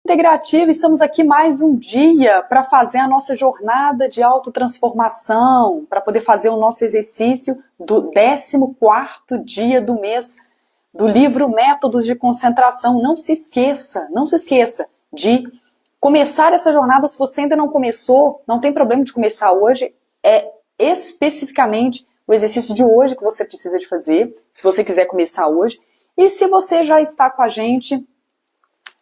Integrativa, estamos aqui mais um dia para fazer a nossa jornada de autotransformação, para poder fazer o nosso exercício do 14º dia do mês do livro Métodos de Concentração. Não se esqueça de começar essa jornada. Se você ainda não começou, não tem problema de começar hoje, é especificamente o exercício de hoje que você precisa de fazer, se você quiser começar hoje. E se você já está com a gente,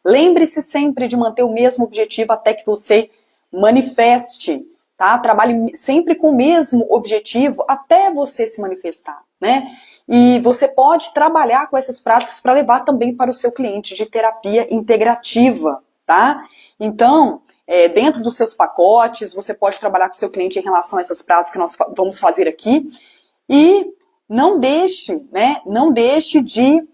lembre-se sempre de manter o mesmo objetivo até que você manifeste, tá? Trabalhe sempre com o mesmo objetivo até você se manifestar, né? E você pode trabalhar com essas práticas para levar também para o seu cliente de terapia integrativa, tá? Então, dentro dos seus pacotes, você pode trabalhar com o seu cliente em relação a essas práticas que nós vamos fazer aqui. E não deixe, né? Não deixe de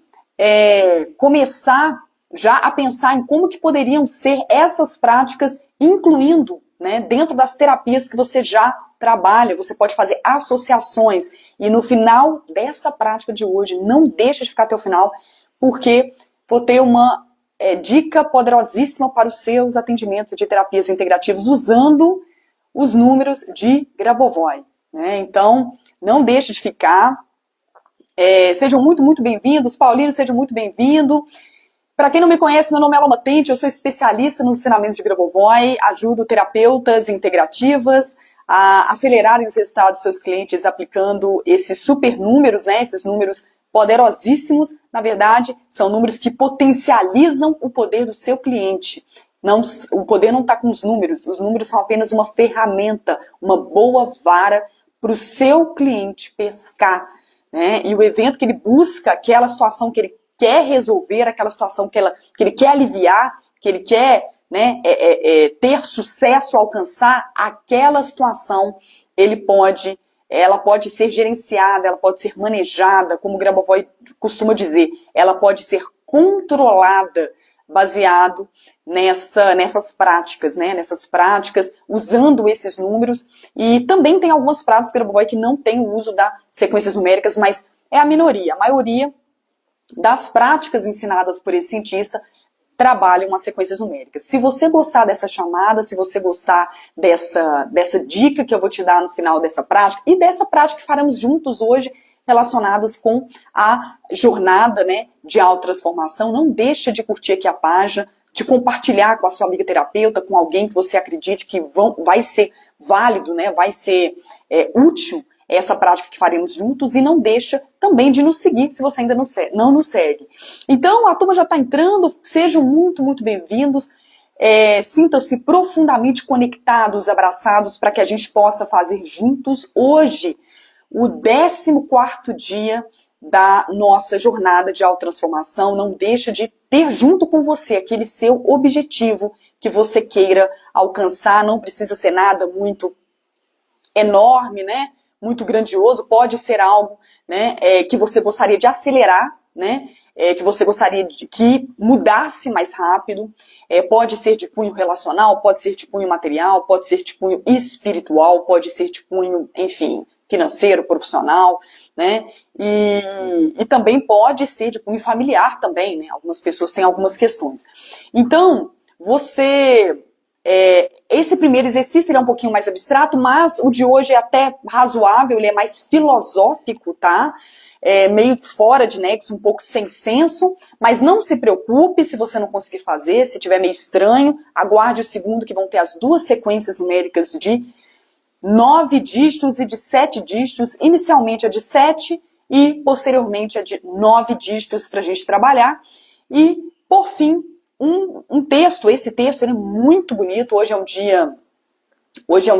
começar já a pensar em como que poderiam ser essas práticas, incluindo, né, dentro das terapias que você já trabalha. Você pode fazer associações. E no final dessa prática de hoje, não deixe de ficar até o final, porque vou ter uma dica poderosíssima para os seus atendimentos de terapias integrativas usando os números de Grabovoi, né? Então, não deixe de ficar. Sejam muito, muito bem-vindos. Paulino, seja muito bem-vindo. Para quem não me conhece, meu nome é Alma Tente, eu sou especialista nos ensinamentos de Grabovoi, ajudo terapeutas integrativas a acelerarem os resultados dos seus clientes aplicando esses super números, né, esses números poderosíssimos. Na verdade, são números que potencializam o poder do seu cliente. Não, o poder não está com os números são apenas uma ferramenta, uma boa vara para o seu cliente pescar, né? E o evento que ele busca, aquela situação que ele quer resolver, aquela situação que ele quer aliviar, que ele quer, né, ter sucesso, alcançar, aquela situação, ela pode ser gerenciada, ela pode ser manejada, como o Grabovoi costuma dizer, ela pode ser controlada, baseado nessas práticas, né, nessas práticas, usando esses números. E também tem algumas práticas Grabovoi que não tem o uso das sequências numéricas, mas é a minoria. A maioria das práticas ensinadas por esse cientista trabalham as sequências numéricas. Se você gostar dessa chamada, se você gostar dessa dica que eu vou te dar no final dessa prática, e dessa prática que faremos juntos hoje, relacionadas com a jornada, né, de autotransformação, não deixa de curtir aqui a página, de compartilhar com a sua amiga terapeuta, com alguém que você acredite que vai ser válido, né, vai ser útil essa prática que faremos juntos, e não deixa também de nos seguir se você ainda não nos segue. Então, a turma já está entrando, sejam muito, muito bem-vindos, sintam-se profundamente conectados, abraçados, para que a gente possa fazer juntos hoje o 14º dia da nossa jornada de autotransformação. Não deixa de ter junto com você aquele seu objetivo que você queira alcançar. Não precisa ser nada muito enorme, né? Muito grandioso, pode ser algo, né, que você gostaria de acelerar, né, que você gostaria de que mudasse mais rápido, pode ser de cunho relacional, pode ser de cunho material, pode ser de cunho espiritual, pode ser de cunho, enfim, financeiro, profissional, né, e também pode ser de cunho familiar também, né, algumas pessoas têm algumas questões. Então, esse primeiro exercício ele é um pouquinho mais abstrato, mas o de hoje é até razoável, ele é mais filosófico, tá? Meio fora de nexo, um pouco sem senso, mas não se preocupe se você não conseguir fazer, se tiver meio estranho, aguarde o segundo, que vão ter as duas sequências numéricas de 9 dígitos e de 7 dígitos, inicialmente a de 7 e posteriormente a de 9 dígitos para a gente trabalhar. E, por fim, esse texto ele é muito bonito. Hoje é um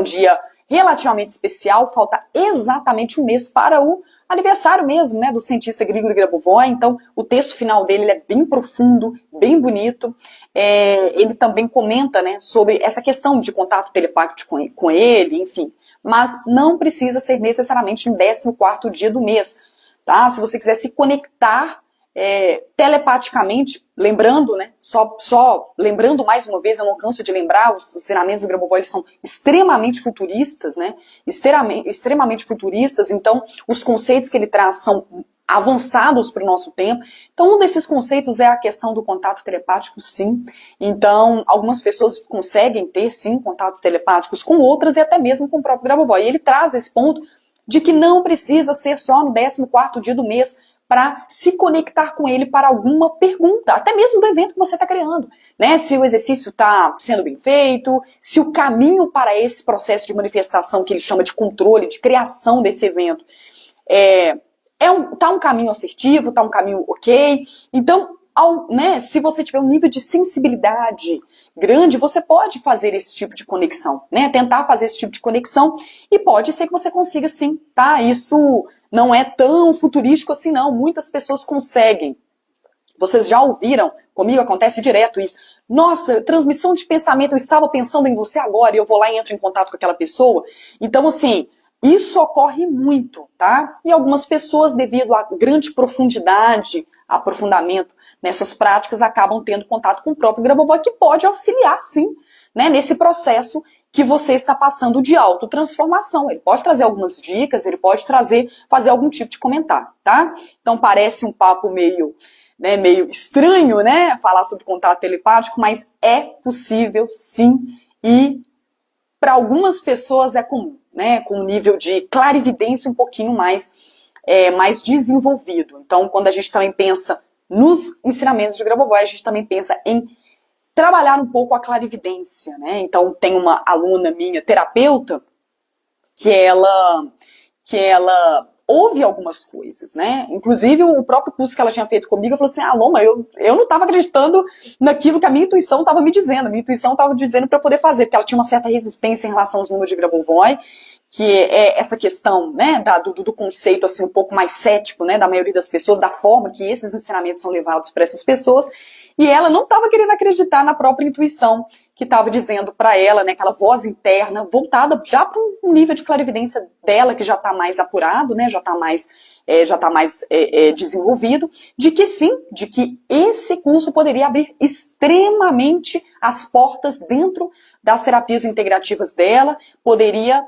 dia relativamente especial, falta exatamente um mês para o aniversário mesmo, né, do cientista Grigori Grabovoi. Então, o texto final dele ele é bem profundo, bem bonito. Ele também comenta, né, sobre essa questão de contato telepático com ele, enfim. Mas não precisa ser necessariamente no 14º dia do mês, tá? Se você quiser se conectar telepaticamente, lembrando, né, só lembrando mais uma vez, eu não canso de lembrar, os ensinamentos do Grabovoi eles são extremamente futuristas, né, extremamente futuristas. Então os conceitos que ele traz são avançados para o nosso tempo. Então, um desses conceitos é a questão do contato telepático, sim. Então, algumas pessoas conseguem ter, sim, contatos telepáticos com outras e até mesmo com o próprio Grabovoi. E ele traz esse ponto de que não precisa ser só no 14º dia do mês para se conectar com ele para alguma pergunta, até mesmo do evento que você está criando, né? Se o exercício está sendo bem feito, se o caminho para esse processo de manifestação, que ele chama de controle, de criação desse evento, tá um caminho assertivo, tá um caminho ok. Então, se você tiver um nível de sensibilidade grande, você pode fazer esse tipo de conexão, né? Tentar fazer esse tipo de conexão e pode ser que você consiga sim, tá? Isso não é tão futurístico assim não, muitas pessoas conseguem. Vocês já ouviram, comigo acontece direto isso. Nossa, transmissão de pensamento, eu estava pensando em você agora e eu vou lá e entro em contato com aquela pessoa. Então assim, isso ocorre muito, tá? E algumas pessoas, devido à grande profundidade, aprofundamento nessas práticas, acabam tendo contato com o próprio Grabovoi, que pode auxiliar, sim, né, nesse processo que você está passando de autotransformação. Ele pode trazer algumas dicas, ele pode fazer algum tipo de comentário, tá? Então parece um papo meio estranho, né, falar sobre contato telepático, mas é possível, sim, e para algumas pessoas é comum, né, com um nível de clarividência um pouquinho mais desenvolvido. Então, quando a gente também pensa nos ensinamentos de Grabovoi, a gente também pensa em trabalhar um pouco a clarividência, né? Então, tem uma aluna minha, terapeuta, que ela ouve algumas coisas, né? Inclusive, o próprio curso que ela tinha feito comigo, eu falei assim, Loma, eu não estava acreditando naquilo que a minha intuição estava me dizendo. A minha intuição estava me dizendo para eu poder fazer, porque ela tinha uma certa resistência em relação aos números de Grabovoi, que é essa questão, né, do conceito assim um pouco mais cético, né, da maioria das pessoas, da forma que esses ensinamentos são levados para essas pessoas, e ela não estava querendo acreditar na própria intuição que estava dizendo para ela, né, aquela voz interna voltada já para um nível de clarividência dela que já está mais apurado, né, já está mais desenvolvido, de que sim, de que esse curso poderia abrir extremamente as portas dentro das terapias integrativas dela, poderia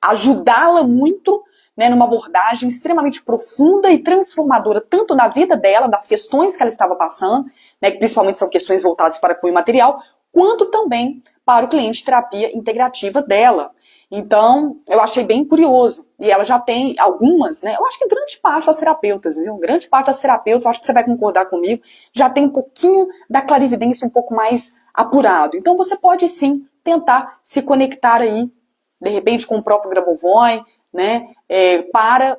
ajudá-la muito, né, numa abordagem extremamente profunda e transformadora, tanto na vida dela, das questões que ela estava passando, né, que principalmente são questões voltadas para cunho material, quanto também para o cliente de terapia integrativa dela. Então, eu achei bem curioso. E ela já tem algumas, né, eu acho que grande parte das terapeutas, viu? Grande parte das terapeutas, acho que você vai concordar comigo, já tem um pouquinho da clarividência um pouco mais apurado. Então, você pode sim tentar se conectar aí, de repente com o próprio Grabovoi, né, para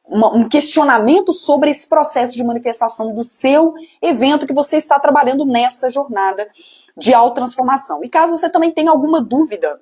um questionamento sobre esse processo de manifestação do seu evento que você está trabalhando nessa jornada de autotransformação. E caso você também tenha alguma dúvida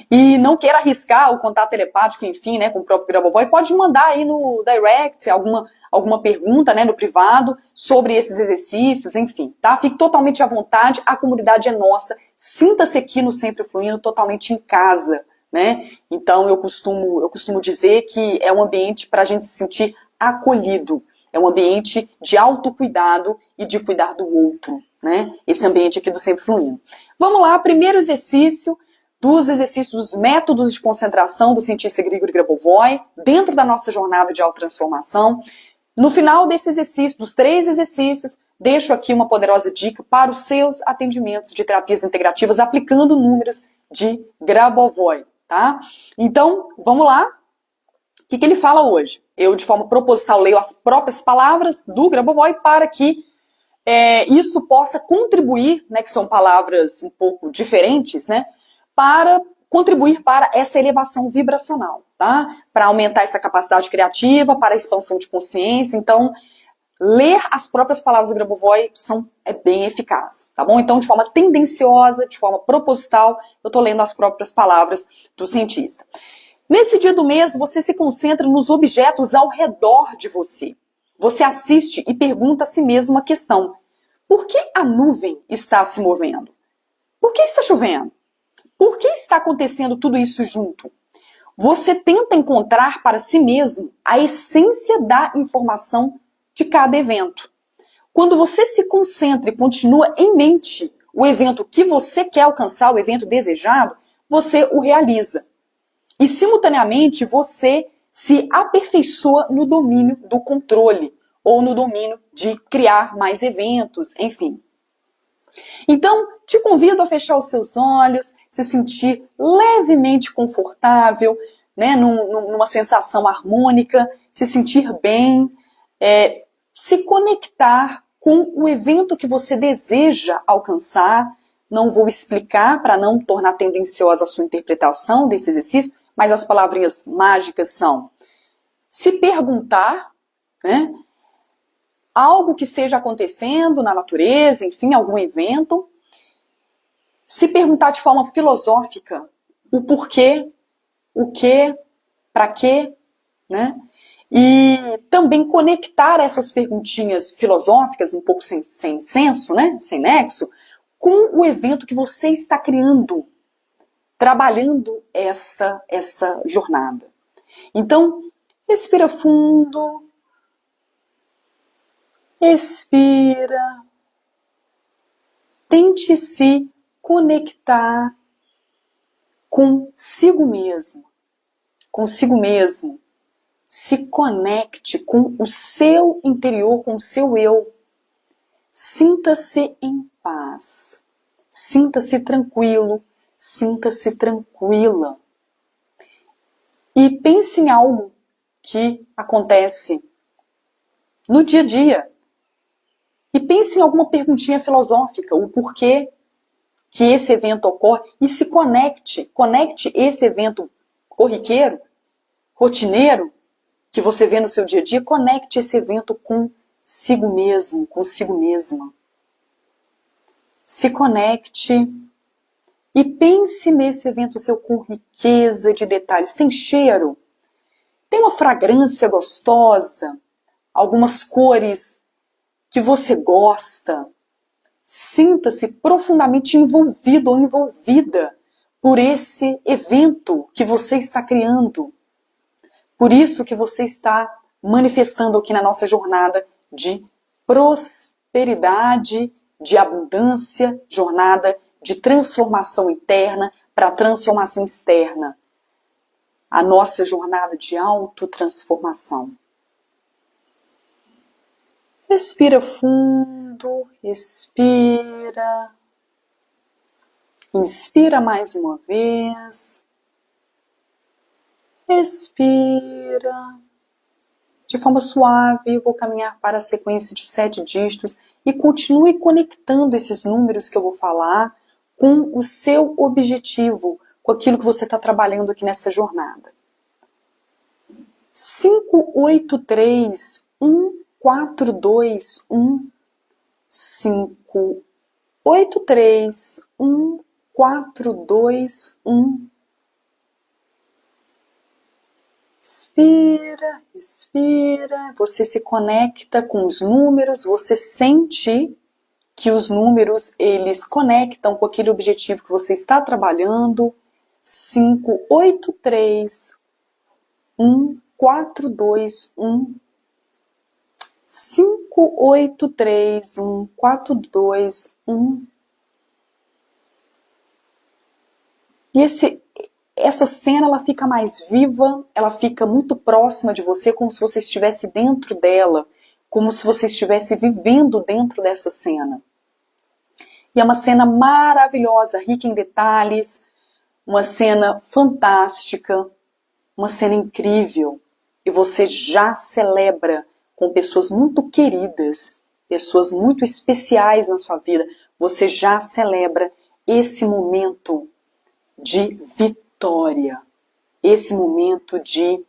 e não queira arriscar o contato telepático, enfim, né, com o próprio Grabovoi, pode mandar aí no direct alguma pergunta, né, no privado, sobre esses exercícios, enfim, tá? Fique totalmente à vontade, a comunidade é nossa, sinta-se aqui no Sempre Fluindo, totalmente em casa, né? Então eu costumo dizer que é um ambiente para a gente se sentir acolhido, é um ambiente de autocuidado e de cuidar do outro, né? Esse ambiente aqui do Sempre Fluindo. Vamos lá, primeiro exercício, dos exercícios, dos métodos de concentração do cientista Grigori Grabovoi, dentro da nossa jornada de autotransformação. No final desse exercício, dos 3 exercícios, deixo aqui uma poderosa dica para os seus atendimentos de terapias integrativas, aplicando números de Grabovoi, tá? Então, vamos lá. O que ele fala hoje? Eu, de forma proposital, leio as próprias palavras do Grabovoi para que isso possa contribuir, né, que são palavras um pouco diferentes, né, para contribuir para essa elevação vibracional, tá? Para aumentar essa capacidade criativa, para a expansão de consciência. Então, ler as próprias palavras do Grabovoi é bem eficaz, tá bom? Então, de forma tendenciosa, de forma proposital, eu estou lendo as próprias palavras do cientista. Nesse dia do mês, você se concentra nos objetos ao redor de você. Você assiste e pergunta a si mesmo uma questão. Por que a nuvem está se movendo? Por que está chovendo? Por que está acontecendo tudo isso junto? Você tenta encontrar para si mesmo a essência da informação de cada evento. Quando você se concentra e continua em mente o evento que você quer alcançar, o evento desejado, você o realiza. E simultaneamente você se aperfeiçoa no domínio do controle, ou no domínio de criar mais eventos, enfim. Então, te convido a fechar os seus olhos, se sentir levemente confortável, né, numa sensação harmônica, se sentir bem, se conectar com o evento que você deseja alcançar. Não vou explicar para não tornar tendenciosa a sua interpretação desse exercício, mas as palavrinhas mágicas são se perguntar, né, algo que esteja acontecendo na natureza, enfim, algum evento, se perguntar de forma filosófica o porquê, o que, para quê, né? E também conectar essas perguntinhas filosóficas, um pouco sem senso, né? Sem nexo, com o evento que você está criando, trabalhando essa jornada. Então, respira fundo, expira, tente se conectar consigo mesmo, se conecte com o seu interior, com o seu eu. Sinta-se em paz, sinta-se tranquilo, sinta-se tranquila. E pense em algo que acontece no dia a dia. E pense em alguma perguntinha filosófica, o porquê que esse evento ocorre, e se conecte esse evento corriqueiro, rotineiro, que você vê no seu dia a dia, conecte esse evento consigo mesmo, consigo mesma. Se conecte e pense nesse evento seu com riqueza de detalhes. Tem cheiro? Tem uma fragrância gostosa? Algumas cores que você gosta? Sinta-se profundamente envolvido ou envolvida por esse evento que você está criando. Por isso que você está manifestando aqui na nossa jornada de prosperidade, de abundância, jornada de transformação interna para transformação externa. A nossa jornada de autotransformação. Respira fundo, expira. Inspira mais uma vez. Expira. De forma suave, eu vou caminhar para a sequência de 7 dígitos e continue conectando esses números que eu vou falar com o seu objetivo, com aquilo que você está trabalhando aqui nessa jornada. 5, 8, 3, 1, 4, 2, 1. 5, 8, 3, 1, 4, 2, 1. Expira, expira. Você se conecta com os números, você sente que os números, eles conectam com aquele objetivo que você está trabalhando. 5, 8, 3, 1, 4, 2, 1. 5, 8, 3, 1, 4, 2, 1. E essa cena, ela fica mais viva, ela fica muito próxima de você, como se você estivesse dentro dela, como se você estivesse vivendo dentro dessa cena. E é uma cena maravilhosa, rica em detalhes, uma cena fantástica, uma cena incrível. E você já celebra com pessoas muito queridas, pessoas muito especiais na sua vida, você já celebra esse momento de vitória, esse momento de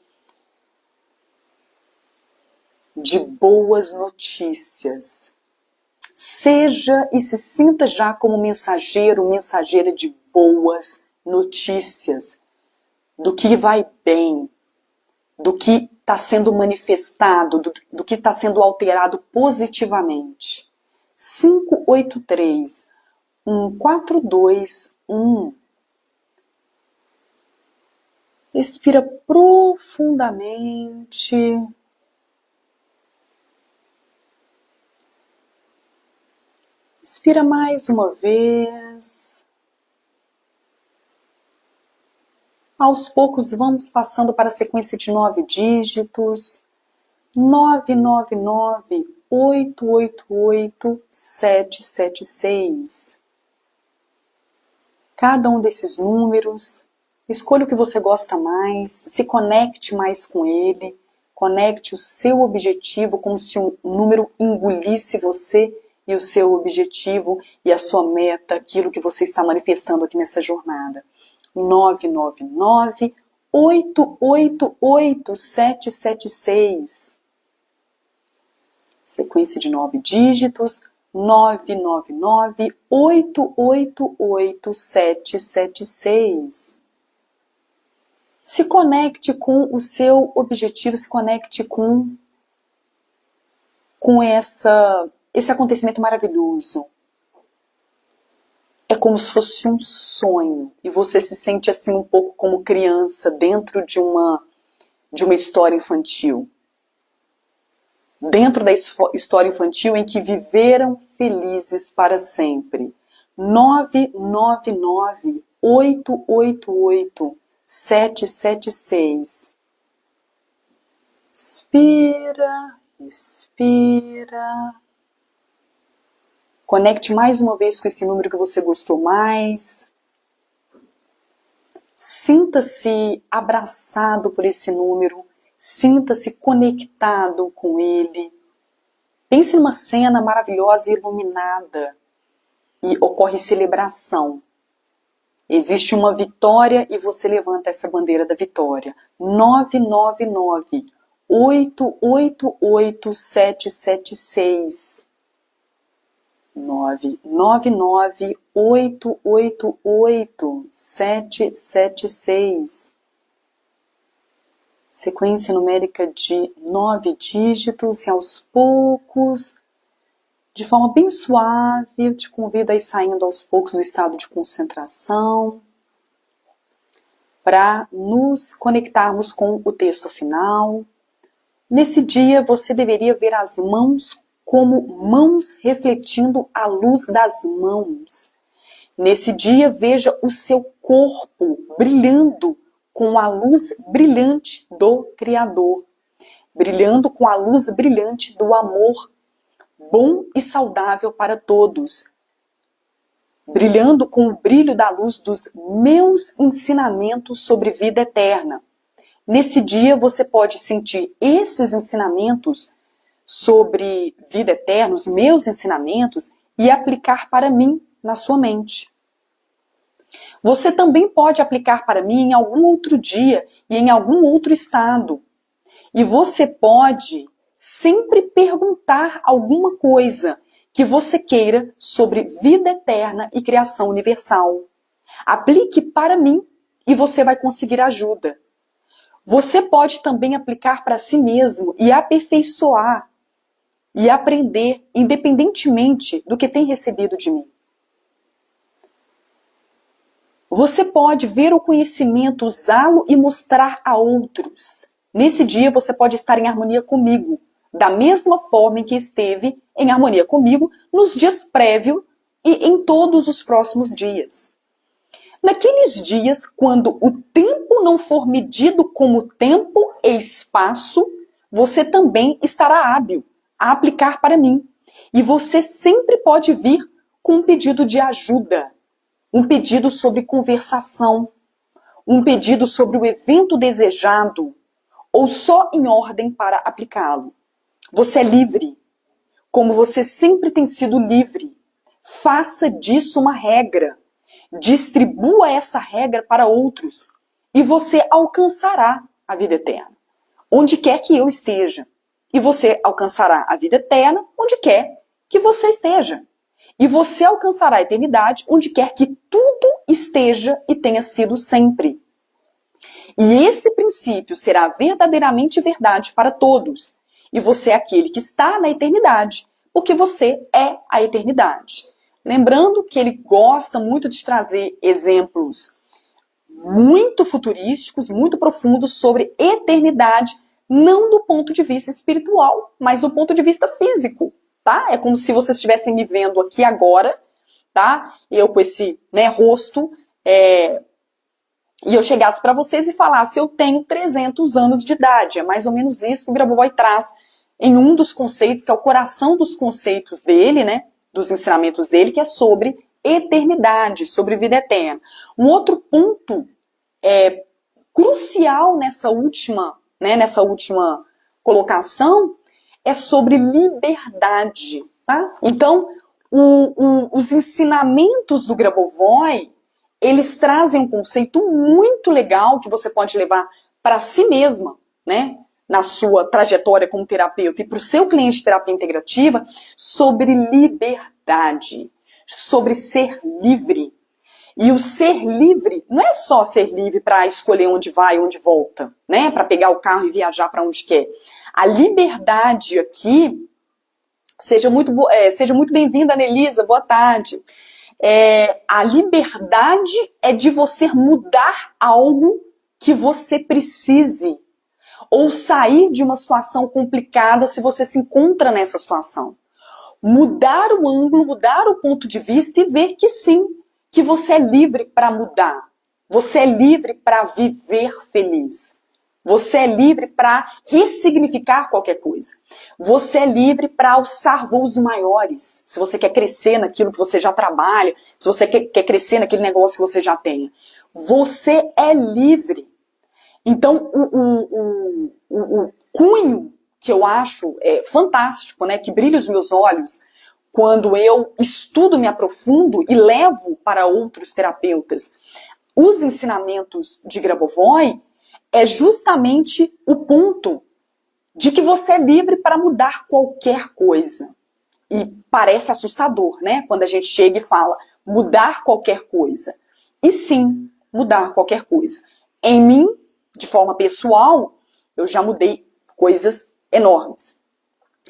boas notícias. Seja e se sinta já como mensageiro, mensageira de boas notícias, do que vai bem, do que está sendo manifestado, do que está sendo alterado positivamente. 5, 8, 3, 1, 4, 2, 1. Respira profundamente. Expira mais uma vez. Aos poucos vamos passando para a sequência de 9 dígitos. 999 888 776. Cada um desses números, escolha o que você gosta mais, se conecte mais com ele, conecte o seu objetivo como se um número engolisse você e o seu objetivo e a sua meta, aquilo que você está manifestando aqui nessa jornada. 999 888 776. Sequência de 9 dígitos. 999 888 776. Se conecte com o seu objetivo, se conecte com esse acontecimento maravilhoso. É como se fosse um sonho e você se sente assim um pouco como criança dentro de uma história infantil. Dentro da história infantil em que viveram felizes para sempre. 999 888 776. Inspira, expira. Conecte mais uma vez com esse número que você gostou mais. Sinta-se abraçado por esse número. Sinta-se conectado com ele. Pense numa cena maravilhosa e iluminada. E ocorre celebração. Existe uma vitória e você levanta essa bandeira da vitória. 999 888 776. 999 888 776. Sequência numérica de 9 dígitos e aos poucos, de forma bem suave, eu te convido a ir saindo aos poucos do estado de concentração para nos conectarmos com o texto final. Nesse dia você deveria ver as mãos como mãos refletindo a luz das mãos. Nesse dia veja o seu corpo brilhando com a luz brilhante do Criador, brilhando com a luz brilhante do amor, bom e saudável para todos, brilhando com o brilho da luz dos meus ensinamentos sobre vida eterna. Nesse dia você pode sentir esses ensinamentos sobre vida eterna, os meus ensinamentos, e aplicar para mim na sua mente. Você também pode aplicar para mim em algum outro dia e em algum outro estado. E você pode sempre perguntar alguma coisa que você queira sobre vida eterna e criação universal. Aplique para mim e você vai conseguir ajuda. Você pode também aplicar para si mesmo e aperfeiçoar e aprender independentemente do que tem recebido de mim. Você pode ver o conhecimento, usá-lo e mostrar a outros. Nesse dia você pode estar em harmonia comigo, da mesma forma em que esteve em harmonia comigo nos dias prévios e em todos os próximos dias. Naqueles dias, quando o tempo não for medido como tempo e espaço, você também estará hábil a aplicar para mim. E você sempre pode vir com um pedido de ajuda. Um pedido sobre conversação, um pedido sobre o evento desejado, ou só em ordem para aplicá-lo. Você é livre, como você sempre tem sido livre. Faça disso uma regra. Distribua essa regra para outros e você alcançará a vida eterna, onde quer que eu esteja. E você alcançará a vida eterna onde quer que você esteja. E você alcançará a eternidade onde quer que tudo esteja e tenha sido sempre. E esse princípio será verdadeiramente verdade para todos. E você é aquele que está na eternidade, porque você é a eternidade. Lembrando que ele gosta muito de trazer exemplos muito futurísticos, muito profundos sobre eternidade, não do ponto de vista espiritual, mas do ponto de vista físico. Tá? É como se vocês estivessem me vendo aqui agora, tá? Eu com esse rosto e eu chegasse para vocês e falasse, eu tenho 300 anos de idade. É mais ou menos isso que o Grabovoi traz em um dos conceitos, que é o coração dos conceitos dele, né, dos ensinamentos dele, que é sobre eternidade, sobre vida eterna. Um outro ponto crucial nessa última colocação é sobre liberdade. Tá? Então, os ensinamentos do Grabovoi, eles trazem um conceito muito legal que você pode levar para si mesma, né, na sua trajetória como terapeuta e para o seu cliente de terapia integrativa, sobre liberdade, sobre ser livre. E o ser livre não é só ser livre para escolher onde vai, onde volta, né, para pegar o carro e viajar para onde quer. A liberdade aqui, seja muito bem-vinda, Anelisa, boa tarde. A liberdade é de você mudar algo que você precise, ou sair de uma situação complicada se você se encontra nessa situação. Mudar o ângulo, mudar o ponto de vista e ver que sim, que você é livre para mudar. Você é livre para viver feliz. Você é livre para ressignificar qualquer coisa. Você é livre para alçar voos maiores. Se você quer crescer naquilo que você já trabalha, se você quer crescer naquele negócio que você já tem. Você é livre. Então, o cunho que eu acho fantástico, né, que brilha os meus olhos, quando eu estudo, me aprofundo e levo para outros terapeutas os ensinamentos de Grabovoi, é justamente o ponto de que você é livre para mudar qualquer coisa. E parece assustador, né? Quando a gente chega e fala mudar qualquer coisa. E sim, mudar qualquer coisa. Em mim, de forma pessoal, eu já mudei coisas enormes.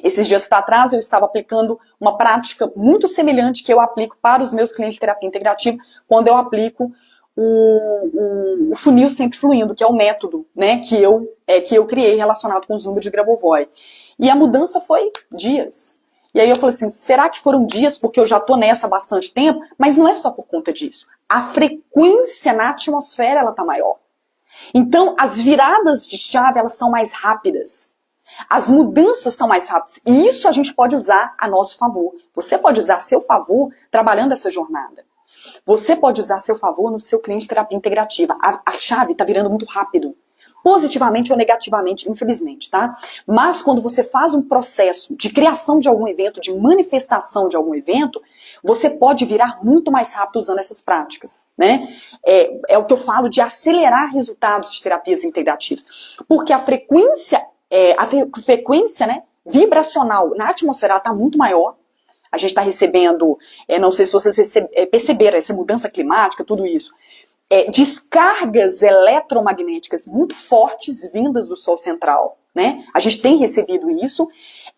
Esses dias para trás eu estava aplicando uma prática muito semelhante que eu aplico para os meus clientes de terapia integrativa quando eu aplico o funil sempre fluindo, que é o método, né, que eu criei relacionado com os números de Grabovoi. E a mudança foi dias. E aí eu falei assim, será que foram dias porque eu já tô nessa há bastante tempo? Mas não é só por conta disso. A frequência na atmosfera, ela tá maior. Então, as viradas de chave, elas estão mais rápidas. As mudanças estão mais rápidas. E isso a gente pode usar a nosso favor. Você pode usar a seu favor trabalhando essa jornada. Você pode usar a seu favor no seu cliente de terapia integrativa. A chave está virando muito rápido. Positivamente ou negativamente, infelizmente, tá? Mas quando você faz um processo de criação de algum evento, de manifestação de algum evento, você pode virar muito mais rápido usando essas práticas, né? É o que eu falo de acelerar resultados de terapias integrativas. Porque a frequência, né, vibracional na atmosfera está muito maior. A gente está recebendo, não sei se vocês perceberam, essa mudança climática, tudo isso. Descargas eletromagnéticas muito fortes vindas do Sol central, né? A gente tem recebido isso.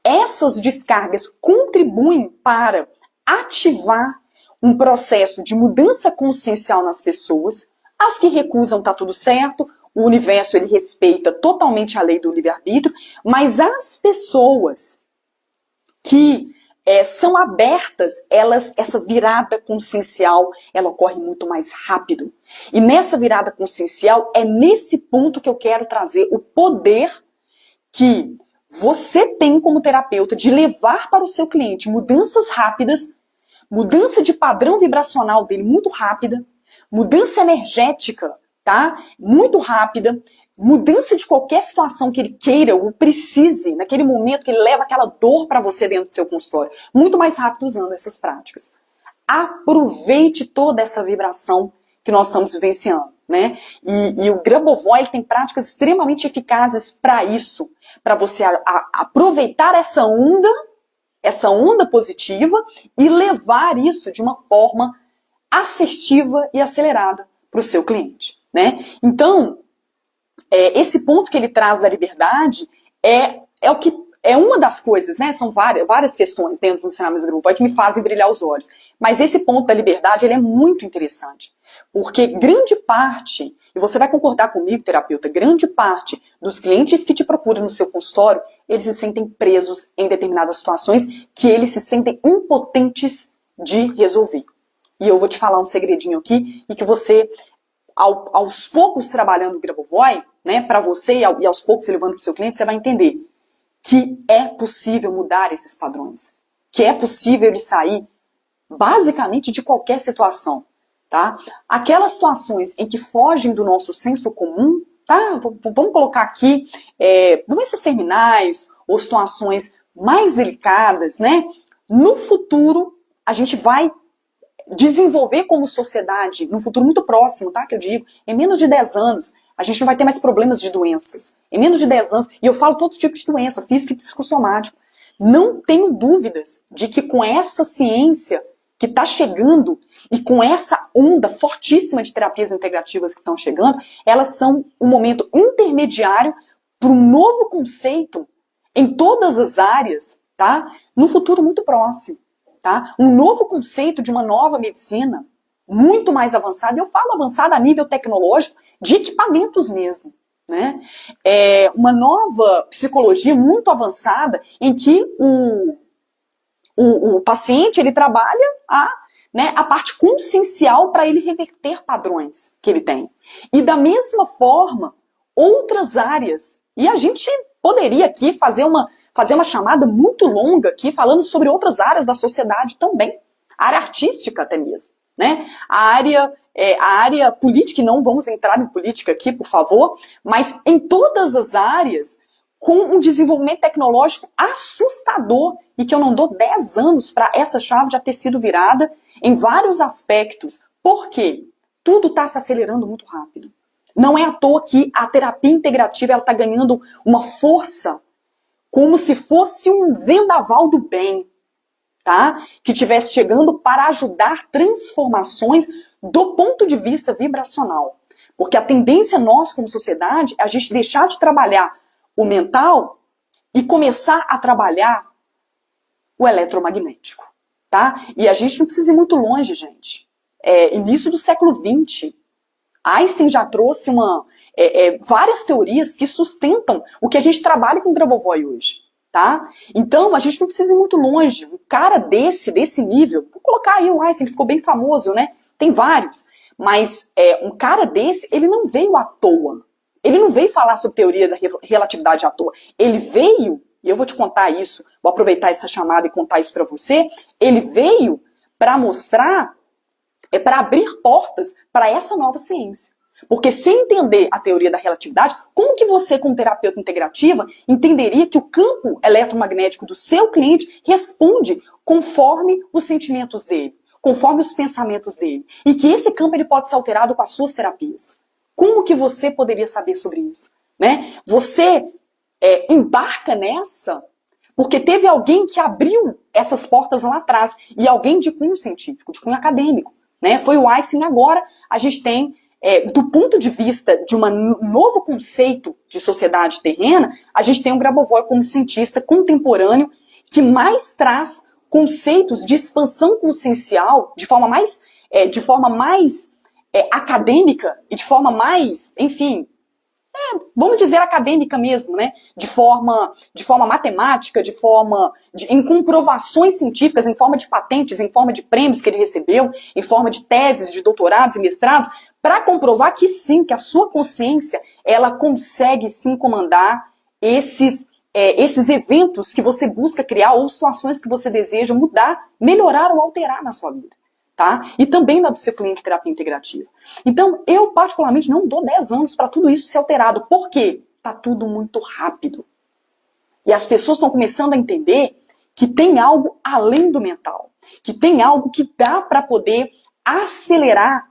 Essas descargas contribuem para ativar um processo de mudança consciencial nas pessoas. As que recusam, tá tudo certo. O universo, ele respeita totalmente a lei do livre-arbítrio. Mas as pessoas que são abertas, essa virada consciencial, ela ocorre muito mais rápido. E nessa virada consciencial, é nesse ponto que eu quero trazer o poder que você tem como terapeuta de levar para o seu cliente mudanças rápidas, mudança de padrão vibracional dele muito rápida, mudança energética, tá? Muito rápida, mudança de qualquer situação que ele queira ou precise, naquele momento que ele leva aquela dor para você dentro do seu consultório, muito mais rápido usando essas práticas. Aproveite toda essa vibração que nós estamos vivenciando, né? E o Grabovoi, ele tem práticas extremamente eficazes para isso, para você aproveitar essa onda positiva e levar isso de uma forma assertiva e acelerada para o seu cliente, né? Então, esse ponto que ele traz da liberdade é uma das coisas, né? São várias questões dentro dos ensinamentos do Grabovoi que me fazem brilhar os olhos. Mas esse ponto da liberdade, ele é muito interessante. Porque grande parte, e você vai concordar comigo, terapeuta, grande parte dos clientes que te procuram no seu consultório, eles se sentem presos em determinadas situações que eles se sentem impotentes de resolver. E eu vou te falar um segredinho aqui e que você aos poucos trabalhando o Grabovoi, né, para você e aos poucos levando para o seu cliente, você vai entender que é possível mudar esses padrões, que é possível ele sair basicamente de qualquer situação, tá? Aquelas situações em que fogem do nosso senso comum, tá? Vamos colocar aqui doenças terminais ou situações mais delicadas, né? No futuro, a gente vai desenvolver como sociedade, num futuro muito próximo, tá? Que eu digo, em menos de 10 anos, a gente não vai ter mais problemas de doenças. Em menos de 10 anos, e eu falo todos os tipos de doença, físico e psicossomático. Não tenho dúvidas de que com essa ciência que está chegando e com essa onda fortíssima de terapias integrativas que estão chegando, elas são um momento intermediário para um novo conceito em todas as áreas, tá? No futuro muito próximo, tá? Um novo conceito de uma nova medicina muito mais avançada. Eu falo avançada a nível tecnológico, de equipamentos mesmo, né? Uma nova psicologia muito avançada em que o paciente ele trabalha a parte consciencial para ele reverter padrões que ele tem. E da mesma forma, outras áreas. E a gente poderia aqui fazer uma chamada muito longa aqui, falando sobre outras áreas da sociedade também. A área artística até mesmo, né? A área política, e não vamos entrar em política aqui, por favor, mas em todas as áreas, com um desenvolvimento tecnológico assustador, e que eu não dou 10 anos para essa chave já ter sido virada em vários aspectos. Por quê? Tudo está se acelerando muito rápido. Não é à toa que a terapia integrativa está ganhando uma força como se fosse um vendaval do bem, tá? Que estivesse chegando para ajudar transformações do ponto de vista vibracional. Porque a tendência nossa como sociedade é a gente deixar de trabalhar o mental e começar a trabalhar o eletromagnético, tá? E a gente não precisa ir muito longe, gente. Início do século XX, Einstein já trouxe várias teorias que sustentam o que a gente trabalha com o Grabovoi hoje, tá? Então, a gente não precisa ir muito longe. Um cara desse nível, vou colocar aí o Einstein, que ficou bem famoso, né? Tem vários. Mas um cara desse, ele não veio à toa. Ele não veio falar sobre teoria da relatividade à toa. Ele veio, e eu vou te contar isso, vou aproveitar essa chamada e contar isso para você, ele veio para mostrar, para abrir portas para essa nova ciência. Porque sem entender a teoria da relatividade, como que você, como terapeuta integrativa, entenderia que o campo eletromagnético do seu cliente responde conforme os sentimentos dele, conforme os pensamentos dele, e que esse campo ele pode ser alterado com as suas terapias? Como que você poderia saber sobre isso? Né? Você embarca nessa porque teve alguém que abriu essas portas lá atrás, e alguém de cunho científico, de cunho acadêmico. Né? Foi o Einstein. Agora a gente tem, do ponto de vista de um novo conceito de sociedade terrena, a gente tem o Grabovoi como cientista contemporâneo que mais traz conceitos de expansão consciencial de forma mais acadêmica e de forma mais, enfim, vamos dizer acadêmica mesmo, né? De forma matemática, em comprovações científicas, em forma de patentes, em forma de prêmios que ele recebeu, em forma de teses, de doutorados e mestrados, para comprovar que sim, que a sua consciência, ela consegue sim comandar esses eventos que você busca criar ou situações que você deseja mudar, melhorar ou alterar na sua vida. Tá? E também na do seu cliente de terapia integrativa. Então, eu particularmente não dou 10 anos para tudo isso ser alterado. Por quê? Tá tudo muito rápido. E as pessoas estão começando a entender que tem algo além do mental. Que tem algo que dá para poder acelerar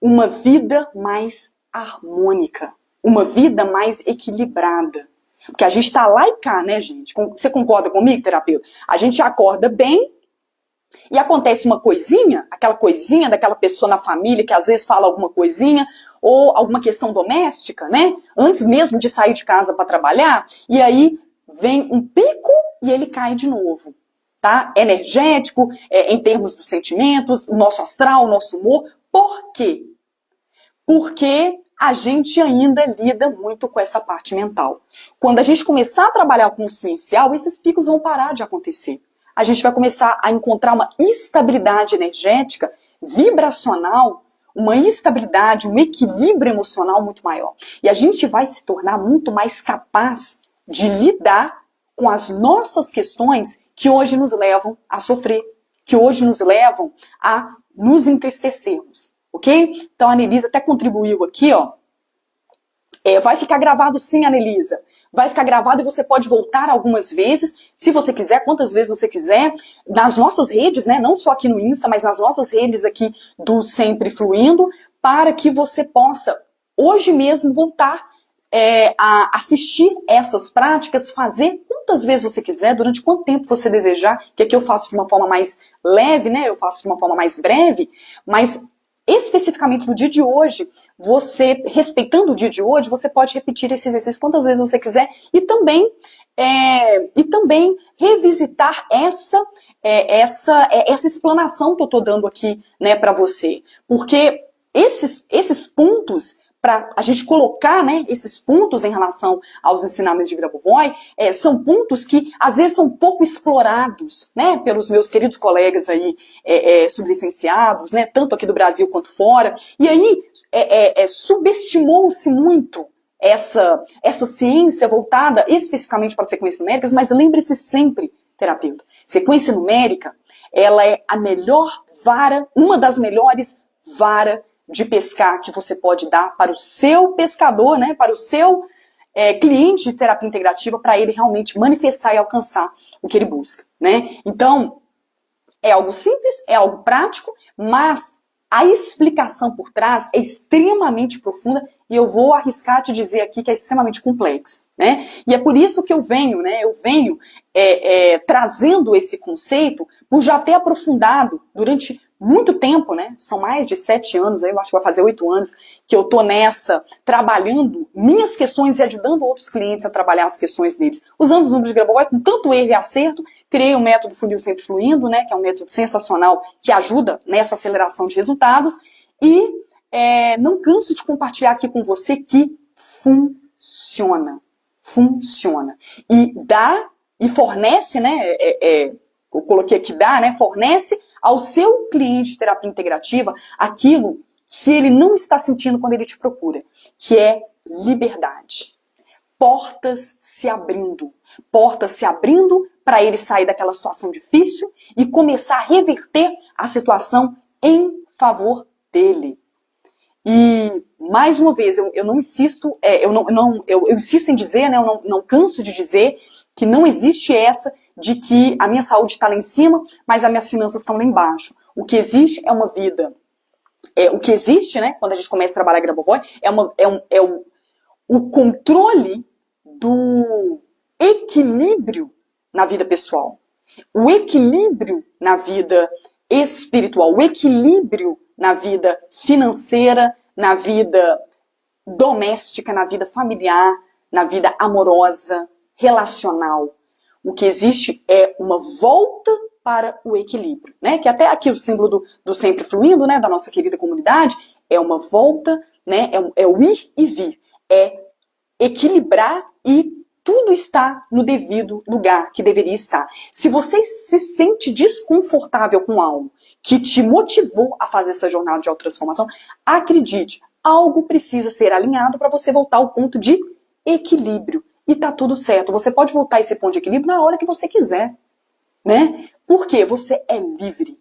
uma vida mais harmônica. Uma vida mais equilibrada. Porque a gente tá lá e cá, né, gente? Você concorda comigo, terapeuta? A gente acorda bem, e acontece uma coisinha, aquela coisinha daquela pessoa na família que às vezes fala alguma coisinha, ou alguma questão doméstica, né? Antes mesmo de sair de casa para trabalhar, e aí vem um pico e ele cai de novo, tá? Energético, em termos dos sentimentos, nosso astral, nosso humor. Por quê? Porque a gente ainda lida muito com essa parte mental. Quando a gente começar a trabalhar com o consciencial, esses picos vão parar de acontecer. A gente vai começar a encontrar uma estabilidade energética, vibracional, uma estabilidade, um equilíbrio emocional muito maior. E a gente vai se tornar muito mais capaz de lidar com as nossas questões que hoje nos levam a sofrer, que hoje nos levam a nos entristecermos, ok? Então a Anelisa até contribuiu aqui, ó. Vai ficar gravado sim, Anelisa. Vai ficar gravado e você pode voltar algumas vezes, se você quiser, quantas vezes você quiser, nas nossas redes, né? Não só aqui no Insta, mas nas nossas redes aqui do Sempre Fluindo, para que você possa, hoje mesmo, voltar a assistir essas práticas, fazer quantas vezes você quiser, durante quanto tempo você desejar, que aqui eu faço de uma forma mais leve, né? Eu faço de uma forma mais breve, mas especificamente no dia de hoje, você, respeitando o dia de hoje, você pode repetir esse exercício quantas vezes você quiser e também revisitar essa explanação que eu estou dando aqui, né, para você. Porque esses pontos, para a gente colocar, né, esses pontos em relação aos ensinamentos de Grabovoi, são pontos que às vezes são pouco explorados, né, pelos meus queridos colegas aí sublicenciados, né, tanto aqui do Brasil quanto fora. E aí subestimou-se muito essa ciência voltada especificamente para sequências numéricas, mas lembre-se sempre, terapeuta, sequência numérica, ela é a melhor vara, uma das melhores varas de pescar que você pode dar para o seu pescador, né, para o seu cliente de terapia integrativa, para ele realmente manifestar e alcançar o que ele busca, né? Então, é algo simples, é algo prático, mas a explicação por trás é extremamente profunda e eu vou arriscar te dizer aqui que é extremamente complexa, né? E é por isso que eu venho trazendo esse conceito por já ter aprofundado durante muito tempo, né? São mais de 7 anos, eu acho que vai fazer 8 anos que eu tô nessa, trabalhando minhas questões e ajudando outros clientes a trabalhar as questões deles. Usando os números de Grabovoi com tanto erro e acerto, criei o método Funil Sempre Fluindo, né? Que é um método sensacional que ajuda nessa aceleração de resultados e não canso de compartilhar aqui com você que funciona. Funciona. E dá, e fornece, né? Eu coloquei aqui dá, né? Fornece ao seu cliente de terapia integrativa aquilo que ele não está sentindo quando ele te procura, que é liberdade. Portas se abrindo para ele sair daquela situação difícil e começar a reverter a situação em favor dele. E, mais uma vez, eu não insisto, eu insisto em dizer, né, eu não canso de dizer que não existe essa de que a minha saúde está lá em cima, mas as minhas finanças estão lá embaixo. O que existe é uma vida. O que existe, né, quando a gente começa a trabalhar Grabovoi, o controle do equilíbrio na vida pessoal. O equilíbrio na vida espiritual, o equilíbrio na vida financeira, na vida doméstica, na vida familiar, na vida amorosa, relacional. O que existe é uma volta para o equilíbrio, né? Que até aqui o símbolo do Sempre Fluindo, né, da nossa querida comunidade, é uma volta, né, é o ir e vir, é equilibrar e tudo está no devido lugar que deveria estar. Se você se sente desconfortável com algo que te motivou a fazer essa jornada de autotransformação, acredite, algo precisa ser alinhado para você voltar ao ponto de equilíbrio. E tá tudo certo. Você pode voltar a esse ponto de equilíbrio na hora que você quiser, né? Porque você é livre.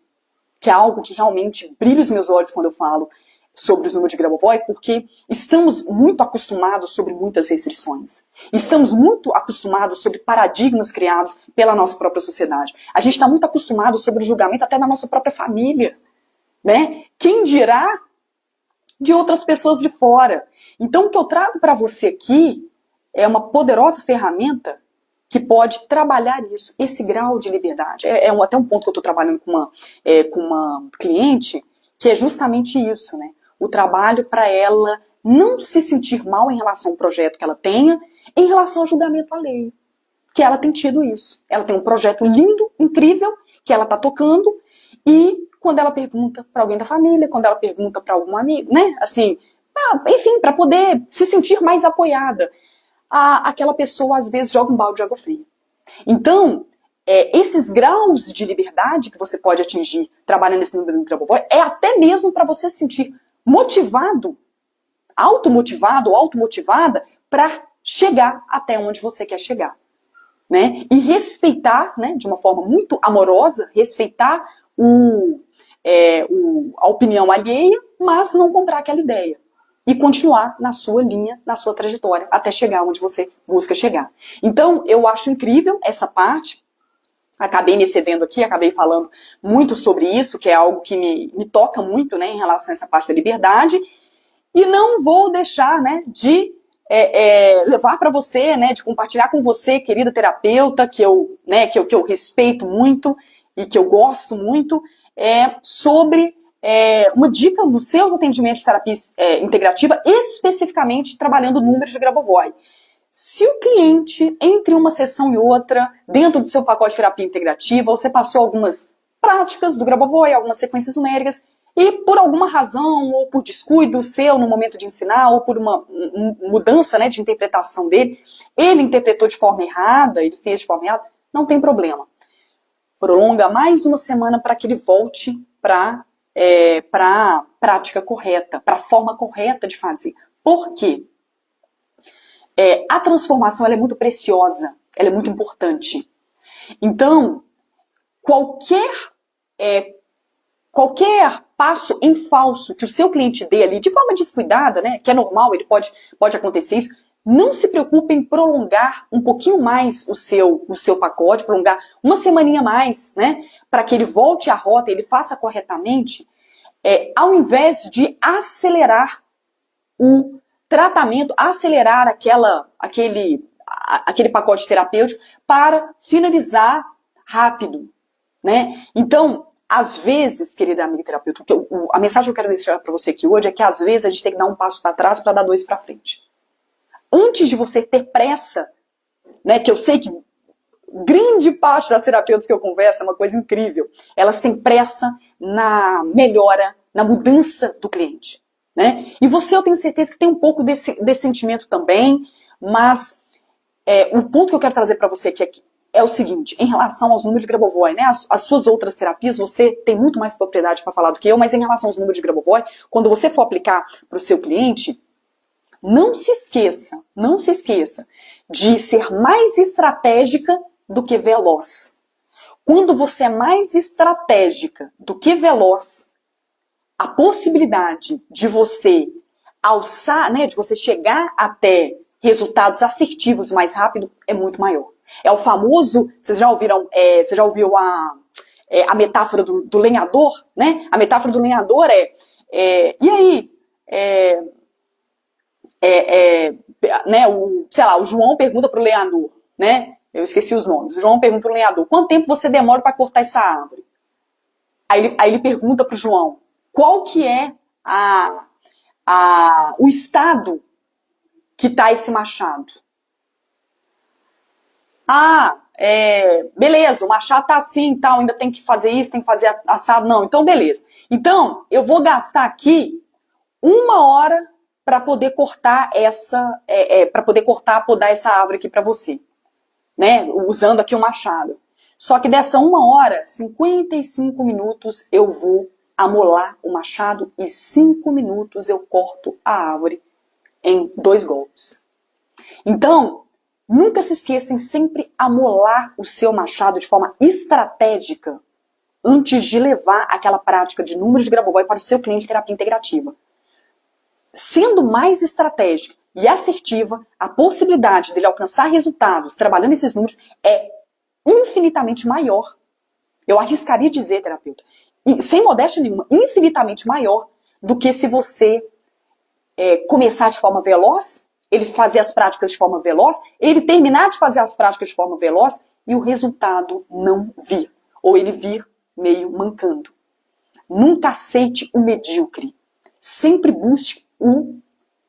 Que é algo que realmente brilha os meus olhos quando eu falo sobre os números de Grabovoi, porque estamos muito acostumados sobre muitas restrições. Estamos muito acostumados sobre paradigmas criados pela nossa própria sociedade. A gente está muito acostumado sobre o julgamento até da nossa própria família, né? Quem dirá de outras pessoas de fora? Então, o que eu trago para você aqui é uma poderosa ferramenta que pode trabalhar isso, esse grau de liberdade. Até um ponto que eu estou trabalhando com uma cliente, que é justamente isso, né? O trabalho para ela não se sentir mal em relação ao projeto que ela tenha, em relação ao julgamento alheio. Que ela tem tido isso. Ela tem um projeto lindo, incrível, que ela está tocando, e quando ela pergunta para alguém da família, quando ela pergunta para algum amigo, né? Assim, enfim, para poder se sentir mais apoiada, aquela pessoa às vezes joga um balde de água fria. Então, esses graus de liberdade que você pode atingir trabalhando nesse número do Grabovoi é até mesmo para você se sentir motivado, automotivado ou automotivada para chegar até onde você quer chegar, né? E respeitar, né, de uma forma muito amorosa, respeitar a opinião alheia, mas não comprar aquela ideia. E continuar na sua linha, na sua trajetória, até chegar onde você busca chegar. Então, eu acho incrível essa parte. Acabei me excedendo aqui, acabei falando muito sobre isso, que é algo que me toca muito, né, em relação a essa parte da liberdade. E não vou deixar, né, de levar para você, né, de compartilhar com você, querida terapeuta, que eu respeito muito e que eu gosto muito, sobre uma dica nos seus atendimentos de terapia integrativa, especificamente trabalhando números de Grabovoi. Se o cliente, entre uma sessão e outra, dentro do seu pacote de terapia integrativa, você passou algumas práticas do Grabovoi, algumas sequências numéricas, e por alguma razão, ou por descuido seu no momento de ensinar, ou por uma mudança, né, de interpretação dele, ele interpretou de forma errada, ele fez de forma errada, não tem problema. Prolonga mais uma semana para que ele volte para a prática correta, para a forma correta de fazer. Por quê? A transformação ela é muito preciosa, ela é muito importante. Então, qualquer passo em falso que o seu cliente dê ali, de forma descuidada, né, que é normal, ele pode acontecer isso, não se preocupe em prolongar um pouquinho mais o seu pacote, prolongar uma semaninha mais, né, para que ele volte à rota, ele faça corretamente, ao invés de acelerar o tratamento, acelerar aquele pacote terapêutico para finalizar rápido, né? Então, às vezes, querida amiga terapeuta, a mensagem que eu quero deixar para você aqui hoje é que às vezes a gente tem que dar um passo para trás para dar dois para frente. Antes de você ter pressa, né, que eu sei que grande parte das terapeutas que eu converso é uma coisa incrível, elas têm pressa na melhora, na mudança do cliente. Né? E você, eu tenho certeza que tem um pouco desse sentimento também, mas o ponto que eu quero trazer para você aqui é o seguinte, em relação aos números de Grabovoi, né? As suas outras terapias, você tem muito mais propriedade para falar do que eu, mas em relação aos números de Grabovoi, quando você for aplicar para o seu cliente, não se esqueça de ser mais estratégica do que veloz. Quando você é mais estratégica do que veloz, a possibilidade de você alçar, né, de você chegar até resultados assertivos mais rápido é muito maior. É o famoso, vocês já ouviram, você já ouviu a metáfora do lenhador, né? A metáfora do lenhador e aí, né, o João pergunta pro lenhador, né? Eu esqueci os nomes. O João pergunta pro lenhador, quanto tempo você demora para cortar essa árvore? Aí ele pergunta pro João, qual que é o estado que está esse machado? Beleza, o machado tá assim, tal, ainda tem que fazer isso, tem que fazer assado, não, então beleza. Então, eu vou gastar aqui 1 hora para poder cortar podar essa árvore aqui para você, né, usando aqui o machado. Só que dessa 1 hora, 55 minutos eu vou amolar o machado e 5 minutos eu corto a árvore em 2 golpes. Então, nunca se esqueçam sempre amolar o seu machado de forma estratégica antes de levar aquela prática de números de Grabovoi para o seu cliente de terapia integrativa. Sendo mais estratégica e assertiva, a possibilidade dele alcançar resultados trabalhando esses números é infinitamente maior. Eu arriscaria dizer, terapeuta, e sem modéstia nenhuma, infinitamente maior do que se você começar de forma veloz, ele fazer as práticas de forma veloz, ele terminar de fazer as práticas de forma veloz e o resultado não vir. Ou ele vir meio mancando. Nunca aceite o medíocre. Sempre busque o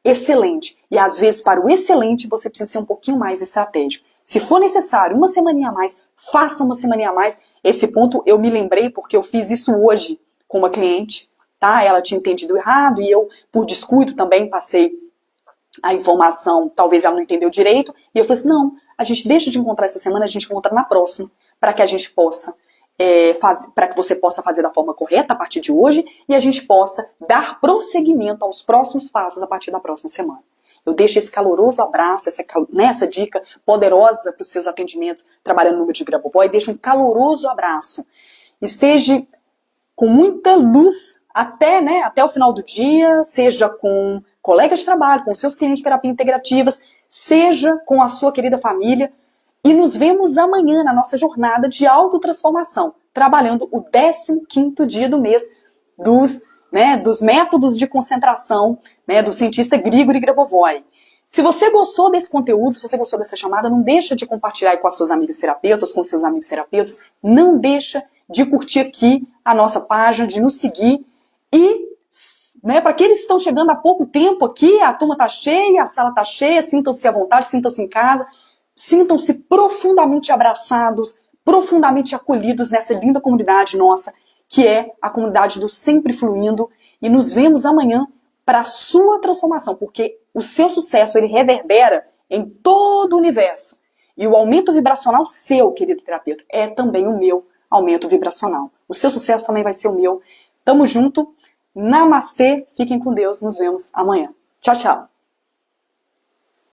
excelente. E às vezes para o excelente você precisa ser um pouquinho mais estratégico. Se for necessário 1 semaninha a mais, faça 1 semaninha a mais. Esse ponto eu me lembrei porque eu fiz isso hoje com uma cliente, tá? Ela tinha entendido errado e eu, por descuido, também passei a informação, talvez ela não entendeu direito, e eu falei assim, não, a gente deixa de encontrar essa semana, a gente encontra na próxima, para que a gente possa para que você possa fazer da forma correta a partir de hoje e a gente possa dar prosseguimento aos próximos passos a partir da próxima semana. Eu deixo esse caloroso abraço, essa dica poderosa para os seus atendimentos trabalhando no número de Grabovoi, e deixo um caloroso abraço. Esteja com muita luz até o final do dia, seja com colegas de trabalho, com seus clientes de terapia integrativas, seja com a sua querida família. E nos vemos amanhã na nossa jornada de autotransformação, trabalhando o 15º dia do mês dos métodos de concentração, do cientista Grigori Grabovoi. Se você gostou desse conteúdo, se você gostou dessa chamada, não deixa de compartilhar aí com as suas amigas terapeutas, com seus amigos terapeutas, não deixa de curtir aqui a nossa página, de nos seguir e para aqueles que estão chegando há pouco tempo aqui, a turma está cheia, a sala está cheia, sintam-se à vontade, sintam-se em casa, sintam-se profundamente abraçados, profundamente acolhidos nessa linda comunidade nossa, que é a comunidade do Sempre Fluindo. E nos vemos amanhã para a sua transformação, porque o seu sucesso ele reverbera em todo o universo. E o aumento vibracional seu, querido terapeuta, é também o meu aumento vibracional. O seu sucesso também vai ser o meu. Tamo junto. Namastê. Fiquem com Deus. Nos vemos amanhã. Tchau, tchau.